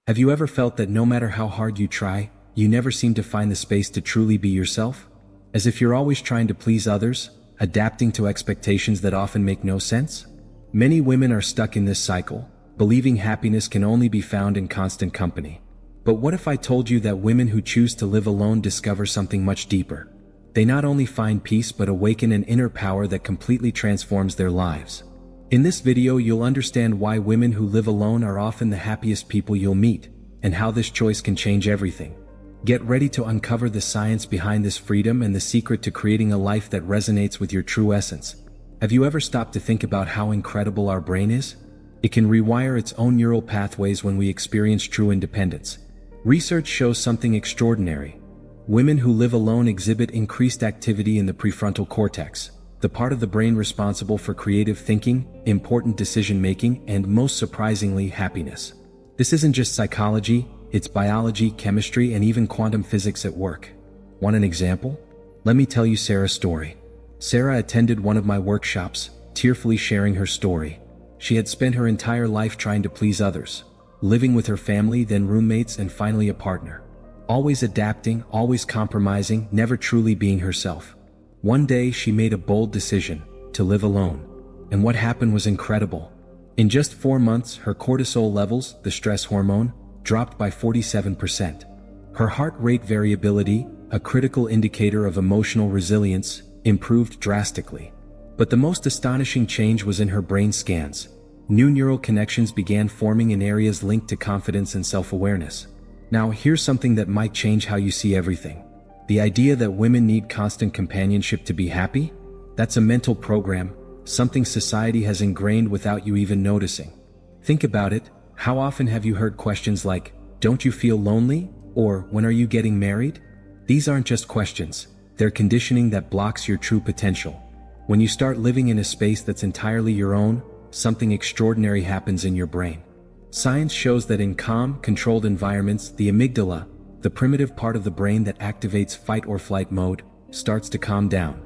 Have you ever felt that no matter how hard you try, you never seem to find the space to truly be yourself? As if you're always trying to please others, adapting to expectations that often make no sense? Many women are stuck in this cycle, believing happiness can only be found in constant company. But what if I told you that women who choose to live alone discover something much deeper? They not only find peace but awaken an inner power that completely transforms their lives. In this video, you'll understand why women who live alone are often the happiest people you'll meet, and how this choice can change everything. Get ready to uncover the science behind this freedom and the secret to creating a life that resonates with your true essence. Have you ever stopped to think about how incredible our brain is? It can rewire its own neural pathways when we experience true independence. Research shows something extraordinary. Women who live alone exhibit increased activity in the prefrontal cortex, the part of the brain responsible for creative thinking, important decision-making, and most surprisingly, happiness. This isn't just psychology, it's biology, chemistry, and even quantum physics at work. Want an example? Let me tell you Sarah's story. Sarah attended one of my workshops, tearfully sharing her story. She had spent her entire life trying to please others, living with her family, then roommates, and finally a partner. Always adapting, always compromising, never truly being herself. One day she made a bold decision to live alone. And what happened was incredible. In just 4 months, her cortisol levels, the stress hormone, dropped by 47%. Her heart rate variability, a critical indicator of emotional resilience, improved drastically. But the most astonishing change was in her brain scans. New neural connections began forming in areas linked to confidence and self-awareness. Now, here's something that might change how you see everything. The idea that women need constant companionship to be happy? That's a mental program, something society has ingrained without you even noticing. Think about it. How often have you heard questions like, "Don't you feel lonely?" or "When are you getting married?" These aren't just questions. They're conditioning that blocks your true potential. When you start living in a space that's entirely your own, something extraordinary happens in your brain. Science shows that in calm, controlled environments, the amygdala, the primitive part of the brain that activates fight or flight mode, starts to calm down.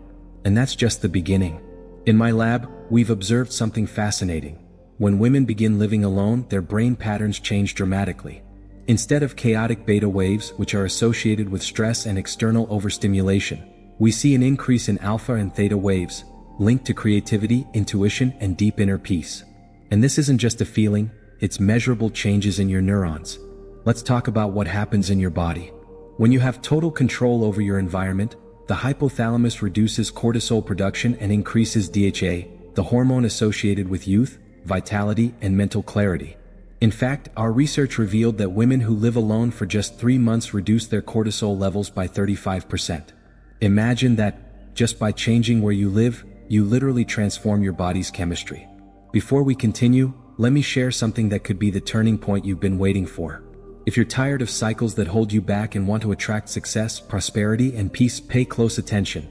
And that's just the beginning. In my lab, we've observed something fascinating. When women begin living alone, their brain patterns change dramatically. Instead of chaotic beta waves, which are associated with stress and external overstimulation, we see an increase in alpha and theta waves, linked to creativity, intuition, and deep inner peace. And this isn't just a feeling, it's measurable changes in your neurons. Let's talk about what happens in your body. When you have total control over your environment, the hypothalamus reduces cortisol production and increases DHA, the hormone associated with youth, vitality, and mental clarity. In fact, our research revealed that women who live alone for just 3 months reduce their cortisol levels by 35%. Imagine that, just by changing where you live, you literally transform your body's chemistry. Before we continue, let me share something that could be the turning point you've been waiting for. If you're tired of cycles that hold you back and want to attract success, prosperity, and peace, pay close attention.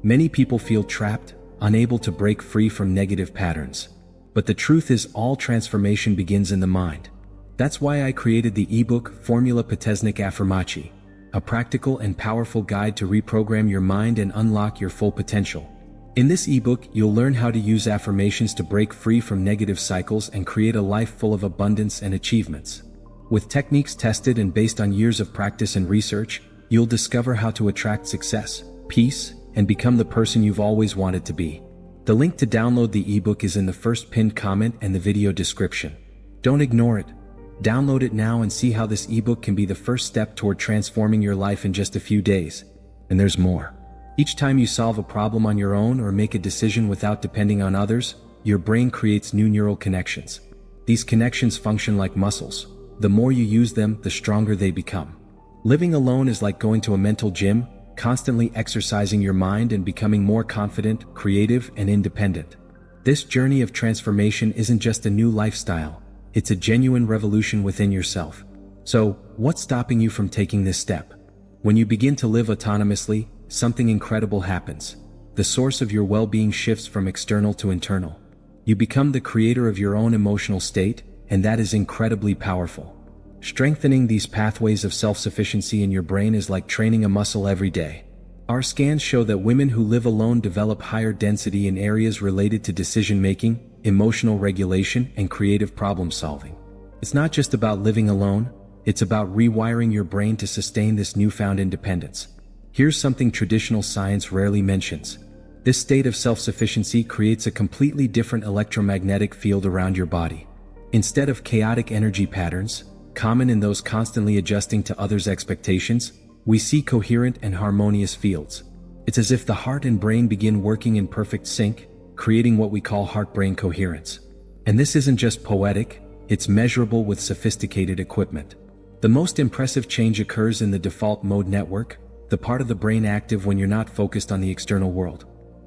Many people feel trapped, unable to break free from negative patterns. But the truth is, all transformation begins in the mind. That's why I created the ebook Formula Potesnik Affirmacji, a practical and powerful guide to reprogram your mind and unlock your full potential. In this ebook, you'll learn how to use affirmations to break free from negative cycles and create a life full of abundance and achievements. With techniques tested and based on years of practice and research, you'll discover how to attract success, peace, and become the person you've always wanted to be. The link to download the ebook is in the first pinned comment and the video description. Don't ignore it. Download it now and see how this ebook can be the first step toward transforming your life in just a few days. And there's more. Each time you solve a problem on your own or make a decision without depending on others, your brain creates new neural connections. These connections function like muscles. The more you use them, the stronger they become. Living alone is like going to a mental gym, constantly exercising your mind and becoming more confident, creative, and independent. This journey of transformation isn't just a new lifestyle, it's a genuine revolution within yourself. So, what's stopping you from taking this step? When you begin to live autonomously, something incredible happens. The source of your well-being shifts from external to internal. You become the creator of your own emotional state, and that is incredibly powerful. Strengthening these pathways of self-sufficiency in your brain is like training a muscle every day. Our scans show that women who live alone develop higher density in areas related to decision-making, emotional regulation, and creative problem-solving. It's not just about living alone, It's about rewiring your brain to sustain this newfound independence. Here's something traditional science rarely mentions. This state of self-sufficiency creates a completely different electromagnetic field around your body. Instead of chaotic energy patterns, common in those constantly adjusting to others' expectations, we see coherent and harmonious fields. It's as if the heart and brain begin working in perfect sync, creating what we call heart-brain coherence. And this isn't just poetic, it's measurable with sophisticated equipment. The most impressive change occurs in the default mode network, the part of the brain active when you're not focused on the external world.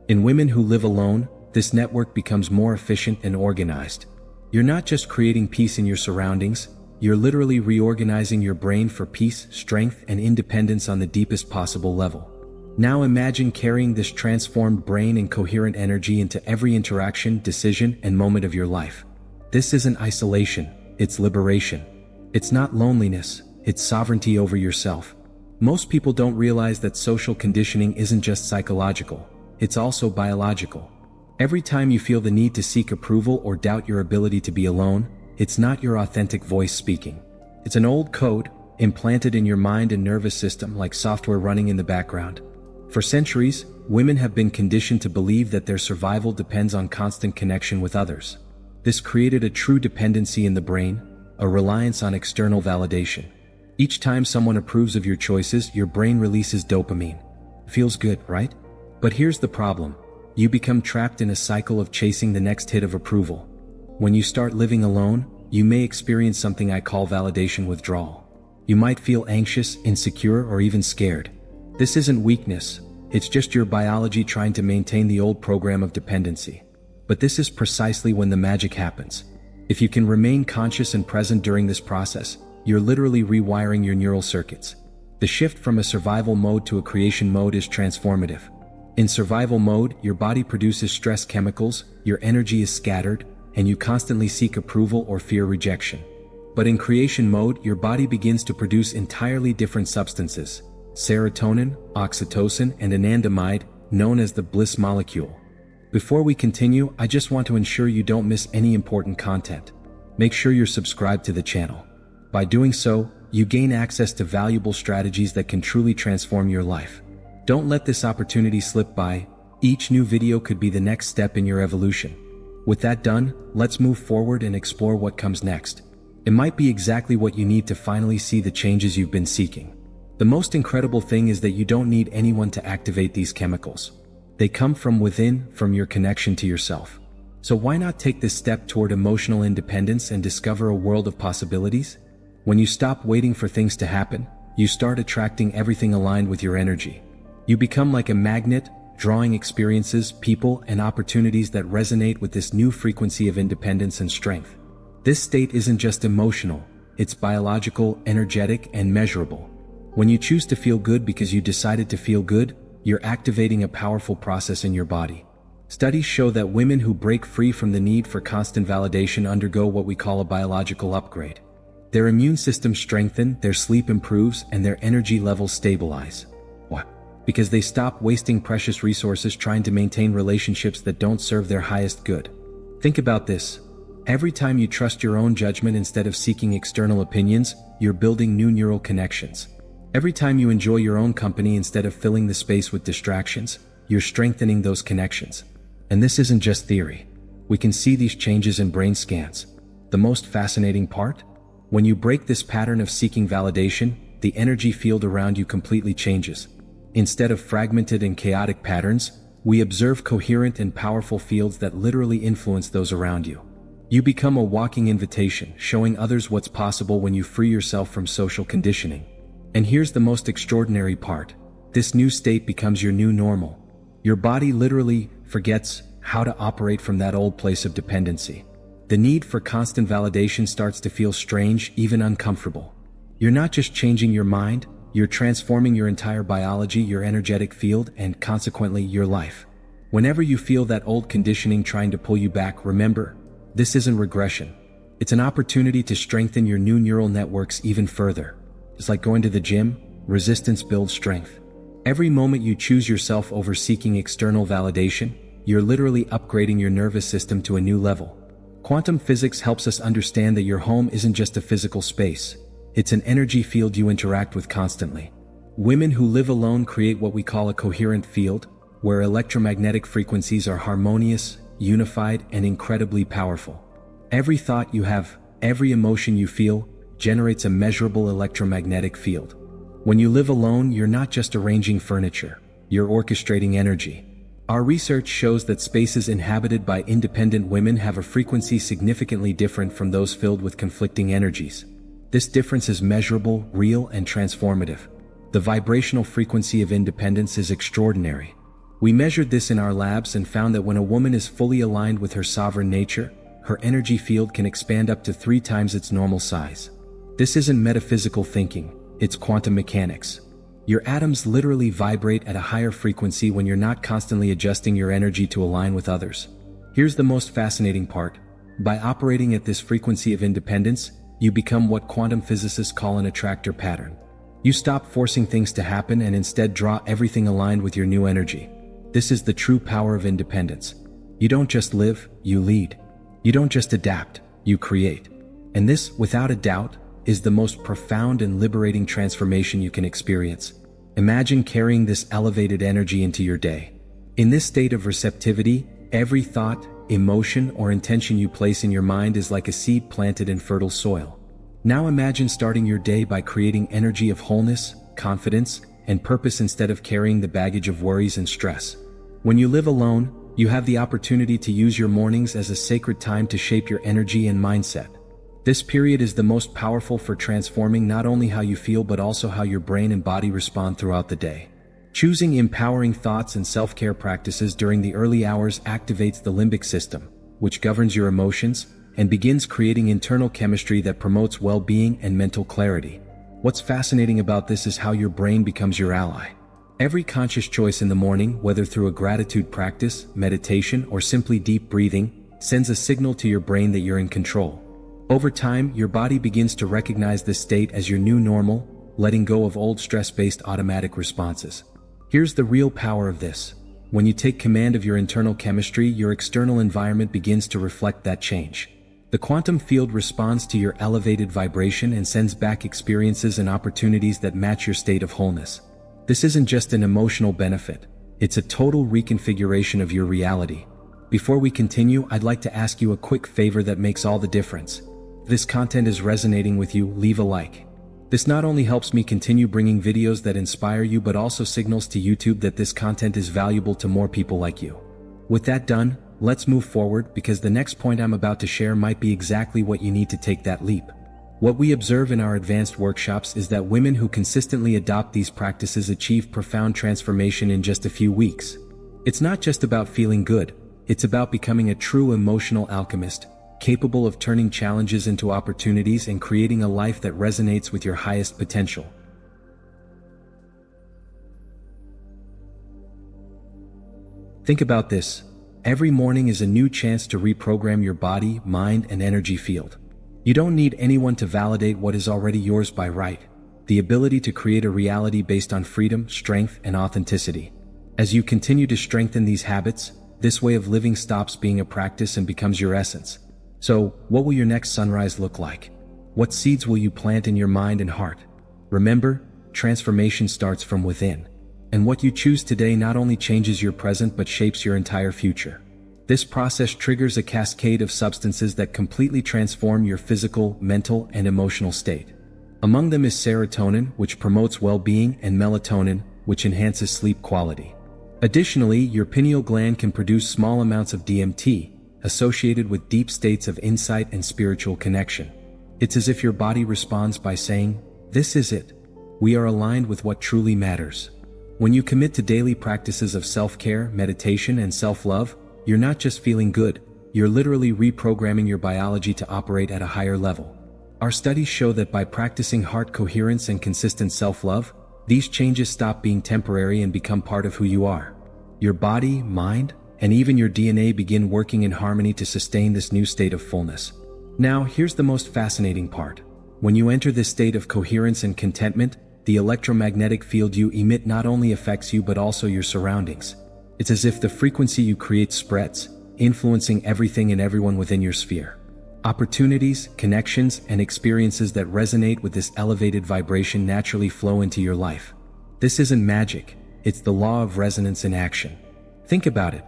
In women who live alone, this network becomes more efficient and organized. You're not just creating peace in your surroundings, you're literally reorganizing your brain for peace, strength, and independence on the deepest possible level. Now imagine carrying this transformed brain and coherent energy into every interaction, decision, and moment of your life. This isn't isolation, it's liberation. It's not loneliness, it's sovereignty over yourself. Most people don't realize that social conditioning isn't just psychological, it's also biological. Every time you feel the need to seek approval or doubt your ability to be alone, it's not your authentic voice speaking. It's an old code, implanted in your mind and nervous system like software running in the background. For centuries, women have been conditioned to believe that their survival depends on constant connection with others. This created a true dependency in the brain, a reliance on external validation. Each time someone approves of your choices, your brain releases dopamine. Feels good, right? But here's the problem. You become trapped in a cycle of chasing the next hit of approval. When you start living alone, you may experience something I call validation withdrawal. You might feel anxious, insecure, or even scared. This isn't weakness, it's just your biology trying to maintain the old program of dependency. But this is precisely when the magic happens. If you can remain conscious and present during this process, you're literally rewiring your neural circuits. The shift from a survival mode to a creation mode is transformative. In survival mode, your body produces stress chemicals, your energy is scattered, and you constantly seek approval or fear rejection. But in creation mode, your body begins to produce entirely different substances: serotonin, oxytocin, and anandamide, known as the bliss molecule. Before we continue, I just want to ensure you don't miss any important content. Make sure you're subscribed to the channel. By doing so, you gain access to valuable strategies that can truly transform your life. Don't let this opportunity slip by. Each new video could be the next step in your evolution. With that done, let's move forward and explore what comes next. It might be exactly what you need to finally see the changes you've been seeking. The most incredible thing is that you don't need anyone to activate these chemicals. They come from within, from your connection to yourself. So why not take this step toward emotional independence and discover a world of possibilities? When you stop waiting for things to happen, you start attracting everything aligned with your energy. You become like a magnet, drawing experiences, people, and opportunities that resonate with this new frequency of independence and strength. This state isn't just emotional, it's biological, energetic, and measurable. When you choose to feel good because you decided to feel good, you're activating a powerful process in your body. Studies show that women who break free from the need for constant validation undergo what we call a biological upgrade. Their immune system strengthens, their sleep improves, and their energy levels stabilize. Why? Because they stop wasting precious resources trying to maintain relationships that don't serve their highest good. Think about this. Every time you trust your own judgment instead of seeking external opinions, you're building new neural connections. Every time you enjoy your own company instead of filling the space with distractions, you're strengthening those connections. And this isn't just theory. We can see these changes in brain scans. The most fascinating part? When you break this pattern of seeking validation, the energy field around you completely changes. Instead of fragmented and chaotic patterns, we observe coherent and powerful fields that literally influence those around you. You become a walking invitation, showing others what's possible when you free yourself from social conditioning. And here's the most extraordinary part. This new state becomes your new normal. Your body literally forgets how to operate from that old place of dependency. The need for constant validation starts to feel strange, even uncomfortable. You're not just changing your mind, you're transforming your entire biology, your energetic field, and consequently your life. Whenever you feel that old conditioning trying to pull you back, remember, this isn't regression. It's an opportunity to strengthen your new neural networks even further. It's like going to the gym, resistance builds strength. Every moment you choose yourself over seeking external validation, you're literally upgrading your nervous system to a new level. Quantum physics helps us understand that your home isn't just a physical space. It's an energy field you interact with constantly. Women who live alone create what we call a coherent field, where electromagnetic frequencies are harmonious, unified, and incredibly powerful. Every thought you have, every emotion you feel, generates a measurable electromagnetic field. When you live alone, you're not just arranging furniture, you're orchestrating energy. Our research shows that spaces inhabited by independent women have a frequency significantly different from those filled with conflicting energies. This difference is measurable, real, and transformative. The vibrational frequency of independence is extraordinary. We measured this in our labs and found that when a woman is fully aligned with her sovereign nature, her energy field can expand up to 3 times its normal size. This isn't metaphysical thinking, it's quantum mechanics. Your atoms literally vibrate at a higher frequency when you're not constantly adjusting your energy to align with others. Here's the most fascinating part. By operating at this frequency of independence, you become what quantum physicists call an attractor pattern. You stop forcing things to happen and instead draw everything aligned with your new energy. This is the true power of independence. You don't just live, you lead. You don't just adapt, you create. And this, without a doubt, is the most profound and liberating transformation you can experience. Imagine carrying this elevated energy into your day. In this state of receptivity, every thought, emotion, or intention you place in your mind is like a seed planted in fertile soil. Now imagine starting your day by creating energy of wholeness, confidence, and purpose instead of carrying the baggage of worries and stress. When you live alone, you have the opportunity to use your mornings as a sacred time to shape your energy and mindset. This period is the most powerful for transforming not only how you feel but also how your brain and body respond throughout the day. Choosing empowering thoughts and self-care practices during the early hours activates the limbic system, which governs your emotions, and begins creating internal chemistry that promotes well-being and mental clarity. What's fascinating about this is how your brain becomes your ally. Every conscious choice in the morning, whether through a gratitude practice, meditation, or simply deep breathing, sends a signal to your brain that you're in control. Over time, your body begins to recognize this state as your new normal, letting go of old stress-based automatic responses. Here's the real power of this. When you take command of your internal chemistry, your external environment begins to reflect that change. The quantum field responds to your elevated vibration and sends back experiences and opportunities that match your state of wholeness. This isn't just an emotional benefit, it's a total reconfiguration of your reality. Before we continue, I'd like to ask you a quick favor that makes all the difference. If this content is resonating with you, leave a like. This not only helps me continue bringing videos that inspire you, but also signals to YouTube that this content is valuable to more people like you. With that done, let's move forward, because the next point I'm about to share might be exactly what you need to take that leap. What we observe in our advanced workshops is that women who consistently adopt these practices achieve profound transformation in just a few weeks. It's not just about feeling good, it's about becoming a true emotional alchemist, capable of turning challenges into opportunities and creating a life that resonates with your highest potential. Think about this. Every morning is a new chance to reprogram your body, mind, and energy field. You don't need anyone to validate what is already yours by right. The ability to create a reality based on freedom, strength, and authenticity. As you continue to strengthen these habits, this way of living stops being a practice and becomes your essence. So, what will your next sunrise look like? What seeds will you plant in your mind and heart? Remember, transformation starts from within. And what you choose today not only changes your present but shapes your entire future. This process triggers a cascade of substances that completely transform your physical, mental, and emotional state. Among them is serotonin, which promotes well-being, and melatonin, which enhances sleep quality. Additionally, your pineal gland can produce small amounts of DMT, associated with deep states of insight and spiritual connection. It's as if your body responds by saying, "This is it. We are aligned with what truly matters." When you commit to daily practices of self-care, meditation, and self-love, you're not just feeling good, you're literally reprogramming your biology to operate at a higher level. Our studies show that by practicing heart coherence and consistent self-love, these changes stop being temporary and become part of who you are. Your body, mind, and even your DNA begin working in harmony to sustain this new state of fullness. Now, here's the most fascinating part. When you enter this state of coherence and contentment, the electromagnetic field you emit not only affects you but also your surroundings. It's as if the frequency you create spreads, influencing everything and everyone within your sphere. Opportunities, connections, and experiences that resonate with this elevated vibration naturally flow into your life. This isn't magic, it's the law of resonance in action. Think about it.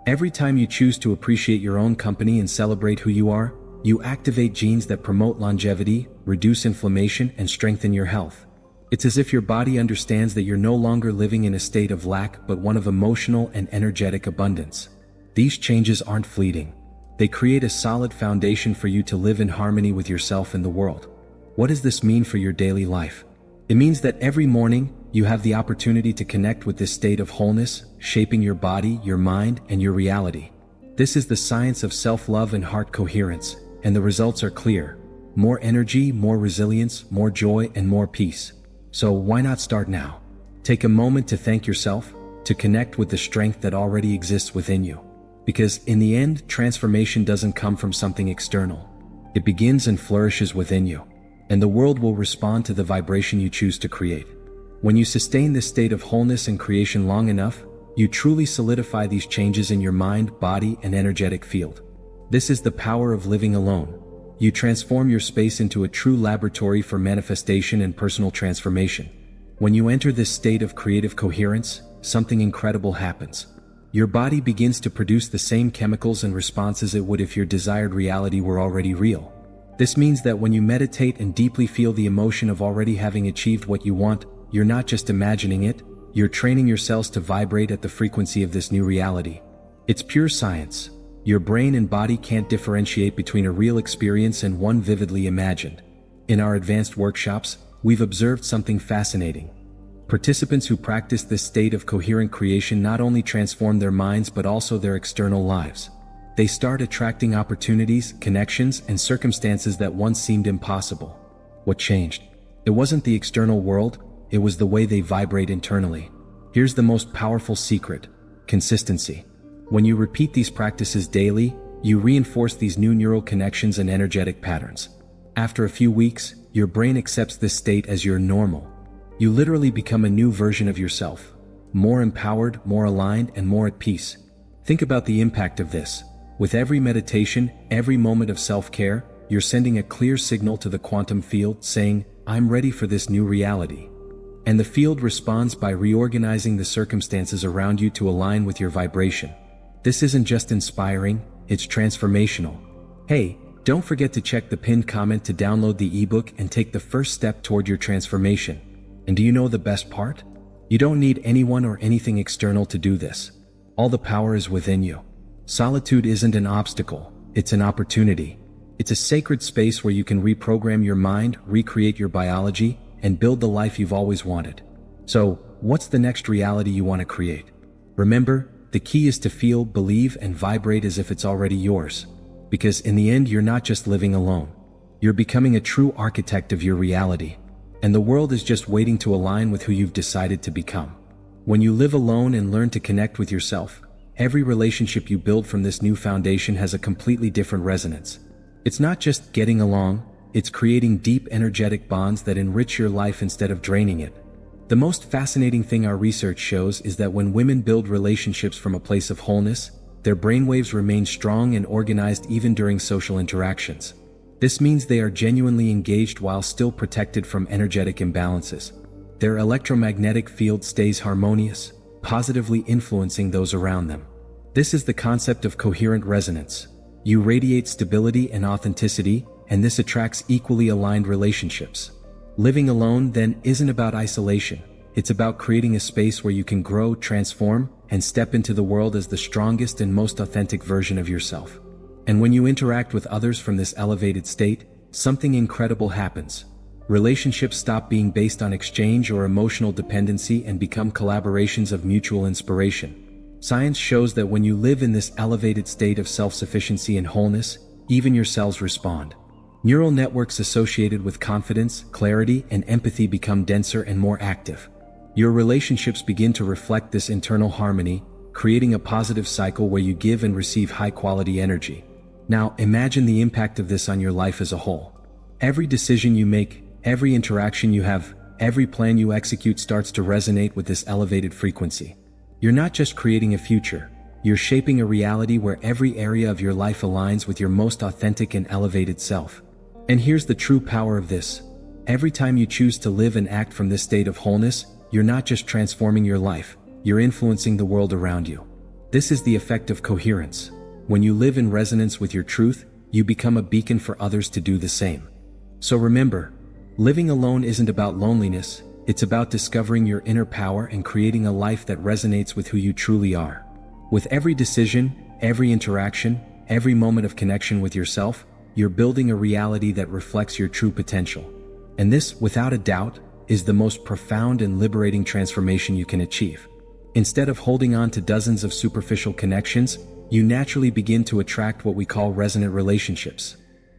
Every time you choose to appreciate your own company and celebrate who you are, you activate genes that promote longevity, reduce inflammation, and strengthen your health. It's as if your body understands that you're no longer living in a state of lack but one of emotional and energetic abundance. These changes aren't fleeting. They create a solid foundation for you to live in harmony with yourself and the world. What does this mean for your daily life? It means that every morning, you have the opportunity to connect with this state of wholeness, shaping your body, your mind, and your reality. This is the science of self-love and heart coherence, and the results are clear. More energy, more resilience, more joy, and more peace. So why not start now? Take a moment to thank yourself, to connect with the strength that already exists within you. Because in the end, transformation doesn't come from something external. It begins and flourishes within you. And the world will respond to the vibration you choose to create. When you sustain this state of wholeness and creation long enough, you truly solidify these changes in your mind, body, and energetic field. This is the power of living alone. You transform your space into a true laboratory for manifestation and personal transformation. When you enter this state of creative coherence, something incredible happens. Your body begins to produce the same chemicals and responses it would if your desired reality were already real. This means that when you meditate and deeply feel the emotion of already having achieved what you want, you're not just imagining it, you're training your cells to vibrate at the frequency of this new reality. It's pure science. Your brain and body can't differentiate between a real experience and one vividly imagined. In our advanced workshops, we've observed something fascinating. Participants who practice this state of coherent creation not only transform their minds but also their external lives. They start attracting opportunities, connections, and circumstances that once seemed impossible. What changed? It wasn't the external world, it was the way they vibrate internally. Here's the most powerful secret: consistency. When you repeat these practices daily, you reinforce these new neural connections and energetic patterns. After a few weeks, your brain accepts this state as your normal. You literally become a new version of yourself, more empowered, more aligned, and more at peace. Think about the impact of this. With every meditation, every moment of self-care, you're sending a clear signal to the quantum field saying, "I'm ready for this new reality." And the field responds by reorganizing the circumstances around you to align with your vibration. This isn't just inspiring, it's transformational. Hey, don't forget to check the pinned comment to download the ebook and take the first step toward your transformation. And do you know the best part? You don't need anyone or anything external to do this. All the power is within you. Solitude isn't an obstacle, it's an opportunity. It's a sacred space where you can reprogram your mind, recreate your biology, and build the life you've always wanted. So, what's the next reality you want to create? Remember, the key is to feel, believe, and vibrate as if it's already yours. Because in the end, you're not just living alone. You're becoming a true architect of your reality. And the world is just waiting to align with who you've decided to become. When you live alone and learn to connect with yourself, every relationship you build from this new foundation has a completely different resonance. It's not just getting along, it's creating deep energetic bonds that enrich your life instead of draining it. The most fascinating thing our research shows is that when women build relationships from a place of wholeness, their brainwaves remain strong and organized even during social interactions. This means they are genuinely engaged while still protected from energetic imbalances. Their electromagnetic field stays harmonious, positively influencing those around them. This is the concept of coherent resonance. You radiate stability and authenticity, and this attracts equally aligned relationships. Living alone, then, isn't about isolation. It's about creating a space where you can grow, transform, and step into the world as the strongest and most authentic version of yourself. And when you interact with others from this elevated state, something incredible happens. Relationships stop being based on exchange or emotional dependency and become collaborations of mutual inspiration. Science shows that when you live in this elevated state of self-sufficiency and wholeness, even your cells respond. Neural networks associated with confidence, clarity, and empathy become denser and more active. Your relationships begin to reflect this internal harmony, creating a positive cycle where you give and receive high-quality energy. Now, imagine the impact of this on your life as a whole. Every decision you make, every interaction you have, every plan you execute starts to resonate with this elevated frequency. You're not just creating a future, you're shaping a reality where every area of your life aligns with your most authentic and elevated self. And here's the true power of this. Every time you choose to live and act from this state of wholeness, you're not just transforming your life, you're influencing the world around you. This is the effect of coherence. When you live in resonance with your truth, you become a beacon for others to do the same. So remember, living alone isn't about loneliness, it's about discovering your inner power and creating a life that resonates with who you truly are. With every decision, every interaction, every moment of connection with yourself, you're building a reality that reflects your true potential. And this, without a doubt, is the most profound and liberating transformation you can achieve. Instead of holding on to dozens of superficial connections, you naturally begin to attract what we call resonant relationships.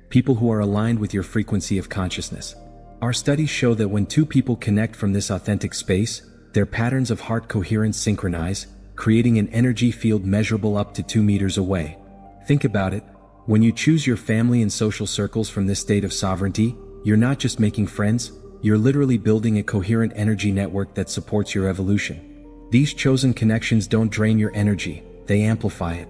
People who are aligned with your frequency of consciousness. Our studies show that when two people connect from this authentic space, their patterns of heart coherence synchronize, creating an energy field measurable up to 2 meters away. Think about it. When you choose your family and social circles from this state of sovereignty, you're not just making friends, you're literally building a coherent energy network that supports your evolution. These chosen connections don't drain your energy, they amplify it.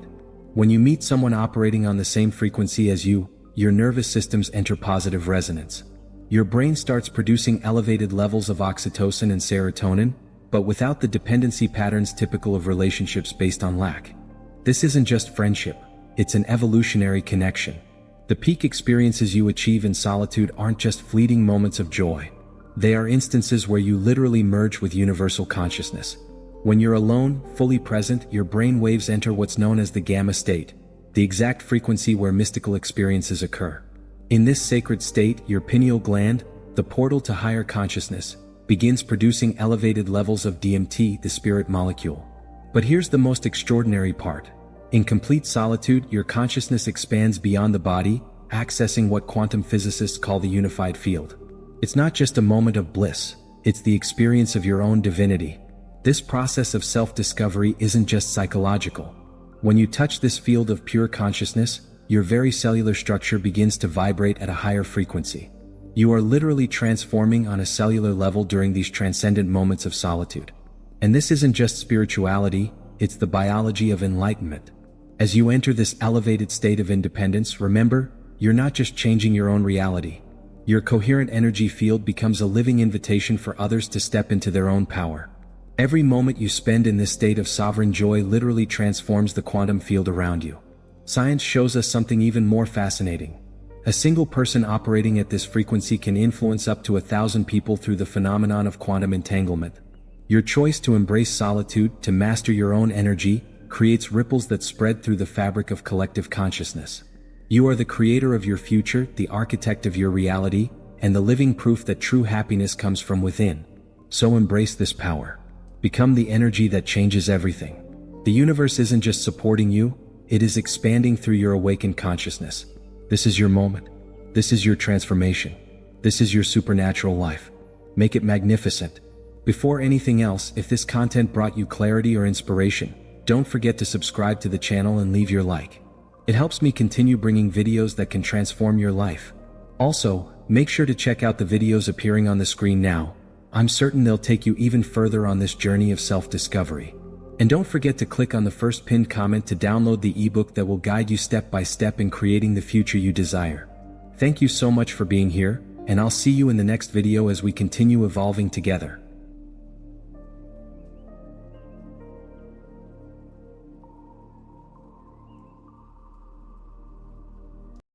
When you meet someone operating on the same frequency as you, your nervous systems enter positive resonance. Your brain starts producing elevated levels of oxytocin and serotonin, but without the dependency patterns typical of relationships based on lack. This isn't just friendship, it's an evolutionary connection. The peak experiences you achieve in solitude aren't just fleeting moments of joy. They are instances where you literally merge with universal consciousness. When you're alone, fully present, your brain waves enter what's known as the gamma state, the exact frequency where mystical experiences occur. In this sacred state, your pineal gland, the portal to higher consciousness, begins producing elevated levels of DMT, the spirit molecule. But here's the most extraordinary part. In complete solitude, your consciousness expands beyond the body, accessing what quantum physicists call the unified field. It's not just a moment of bliss, it's the experience of your own divinity. This process of self-discovery isn't just psychological. When you touch this field of pure consciousness, your very cellular structure begins to vibrate at a higher frequency. You are literally transforming on a cellular level during these transcendent moments of solitude. And this isn't just spirituality, it's the biology of enlightenment. As you enter this elevated state of independence, remember, you're not just changing your own reality. Your coherent energy field becomes a living invitation for others to step into their own power. Every moment you spend in this state of sovereign joy literally transforms the quantum field around you. Science shows us something even more fascinating. A single person operating at this frequency can influence up to 1,000 people through the phenomenon of quantum entanglement. Your choice to embrace solitude, to master your own energy, creates ripples that spread through the fabric of collective consciousness. You are the creator of your future, the architect of your reality, and the living proof that true happiness comes from within. So embrace this power. Become the energy that changes everything. The universe isn't just supporting you, it is expanding through your awakened consciousness. This is your moment. This is your transformation. This is your supernatural life. Make it magnificent. Before anything else, if this content brought you clarity or inspiration, don't forget to subscribe to the channel and leave your like. It helps me continue bringing videos that can transform your life. Also, make sure to check out the videos appearing on the screen now. I'm certain they'll take you even further on this journey of self-discovery. And don't forget to click on the first pinned comment to download the ebook that will guide you step by step in creating the future you desire. Thank you so much for being here, and I'll see you in the next video as we continue evolving together.